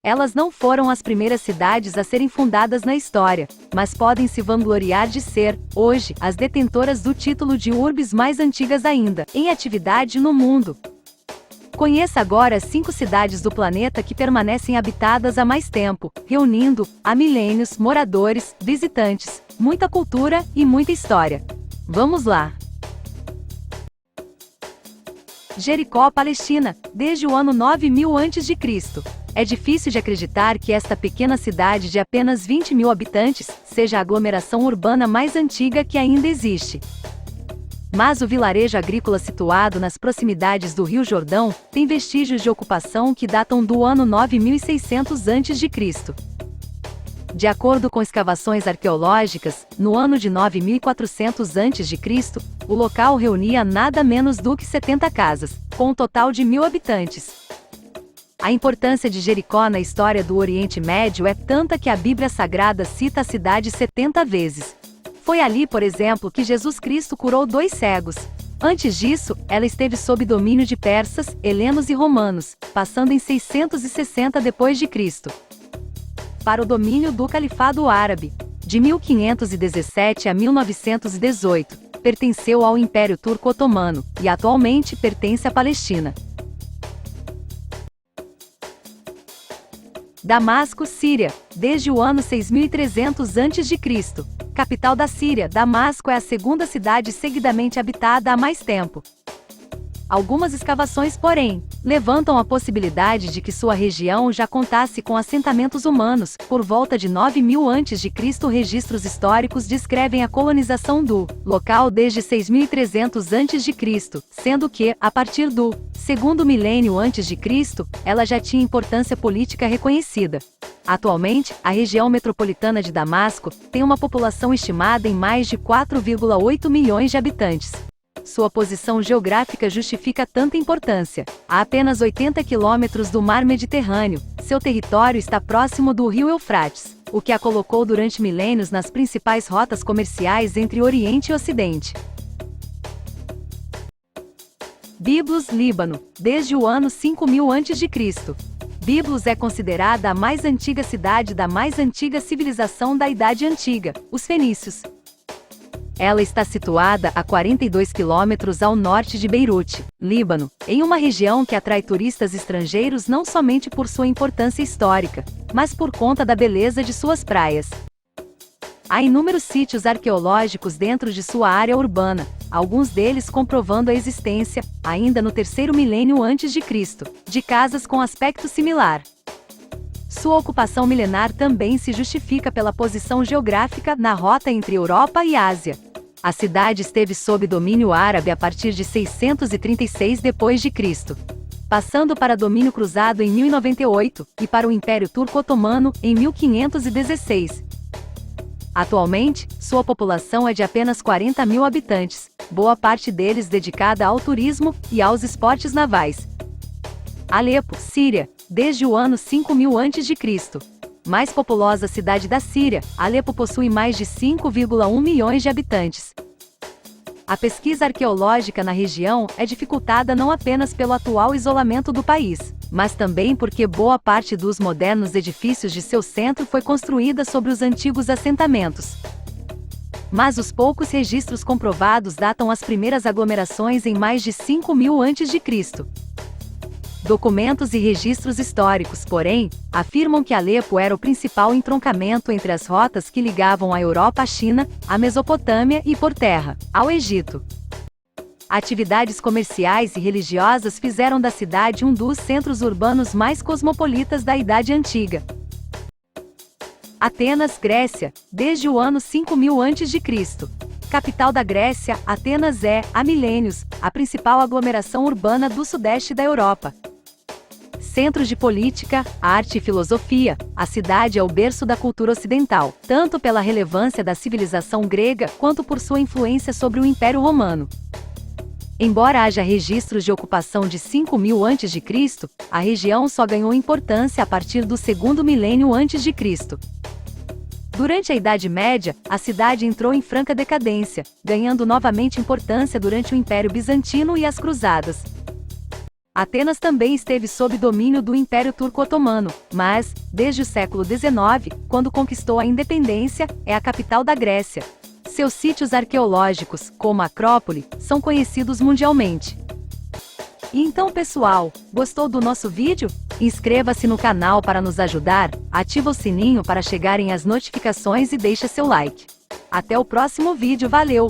Elas não foram as primeiras cidades a serem fundadas na história, mas podem se vangloriar de ser, hoje, as detentoras do título de urbes mais antigas ainda, em atividade no mundo. Conheça agora as 5 cidades do planeta que permanecem habitadas há mais tempo, reunindo, há milênios, moradores, visitantes, muita cultura e muita história. Vamos lá! Jericó, Palestina, desde o ano 9000 a.C. É difícil de acreditar que esta pequena cidade de apenas 20.000 habitantes seja a aglomeração urbana mais antiga que ainda existe. Mas o vilarejo agrícola situado nas proximidades do Rio Jordão tem vestígios de ocupação que datam do ano 9600 a.C. De acordo com escavações arqueológicas, no ano de 9400 a.C., o local reunia nada menos do que 70 casas, com um total de 1000 habitantes. A importância de Jericó na história do Oriente Médio é tanta que a Bíblia Sagrada cita a cidade 70 vezes. Foi ali, por exemplo, que Jesus Cristo curou 2 cegos. Antes disso, ela esteve sob domínio de persas, helenos e romanos, passando em 660 d.C. para o domínio do Califado Árabe. De 1517 a 1918, pertenceu ao Império Turco-Otomano, e atualmente pertence à Palestina. Damasco, Síria, desde o ano 6300 a.C. Capital da Síria, Damasco é a segunda cidade seguidamente habitada há mais tempo. Algumas escavações, porém, levantam a possibilidade de que sua região já contasse com assentamentos humanos. Por volta de 9000 a.C., registros históricos descrevem a colonização do local desde 6300 a.C., sendo que, a partir do segundo milênio a.C., ela já tinha importância política reconhecida. Atualmente, a região metropolitana de Damasco tem uma população estimada em mais de 4,8 milhões de habitantes. Sua posição geográfica justifica tanta importância. A apenas 80 quilômetros do Mar Mediterrâneo, seu território está próximo do rio Eufrates, o que a colocou durante milênios nas principais rotas comerciais entre Oriente e Ocidente. Biblos, Líbano, desde o ano 5000 a.C. Biblos é considerada a mais antiga cidade da mais antiga civilização da Idade Antiga, os fenícios. Ela está situada a 42 quilômetros ao norte de Beirute, Líbano, em uma região que atrai turistas estrangeiros não somente por sua importância histórica, mas por conta da beleza de suas praias. Há inúmeros sítios arqueológicos dentro de sua área urbana, alguns deles comprovando a existência, ainda no terceiro milênio antes de Cristo, de casas com aspecto similar. Sua ocupação milenar também se justifica pela posição geográfica na rota entre Europa e Ásia. A cidade esteve sob domínio árabe a partir de 636 d.C., passando para domínio cruzado em 1098, e para o Império Turco-Otomano em 1516. Atualmente, sua população é de apenas 40.000 habitantes, boa parte deles dedicada ao turismo e aos esportes navais. Alepo, Síria, desde o ano 5000 a.C. Mais populosa cidade da Síria, Alepo possui mais de 5,1 milhões de habitantes. A pesquisa arqueológica na região é dificultada não apenas pelo atual isolamento do país, mas também porque boa parte dos modernos edifícios de seu centro foi construída sobre os antigos assentamentos. Mas os poucos registros comprovados datam as primeiras aglomerações em mais de 5000 a.C. Documentos e registros históricos, porém, afirmam que Alepo era o principal entroncamento entre as rotas que ligavam a Europa à China, à Mesopotâmia e, por terra, ao Egito. Atividades comerciais e religiosas fizeram da cidade um dos centros urbanos mais cosmopolitas da Idade Antiga. Atenas, Grécia, desde o ano 5000 a.C. Capital da Grécia, Atenas é, há milênios, a principal aglomeração urbana do sudeste da Europa. Centro de política, arte e filosofia, a cidade é o berço da cultura ocidental, tanto pela relevância da civilização grega quanto por sua influência sobre o Império Romano. Embora haja registros de ocupação de 5000 a.C., a região só ganhou importância a partir do segundo milênio a.C. Durante a Idade Média, a cidade entrou em franca decadência, ganhando novamente importância durante o Império Bizantino e as Cruzadas. Atenas também esteve sob domínio do Império Turco-Otomano, mas, desde o século XIX, quando conquistou a independência, é a capital da Grécia. Seus sítios arqueológicos, como a Acrópole, são conhecidos mundialmente. E então, pessoal, gostou do nosso vídeo? Inscreva-se no canal para nos ajudar, ativa o sininho para chegarem as notificações e deixe seu like. Até o próximo vídeo, valeu!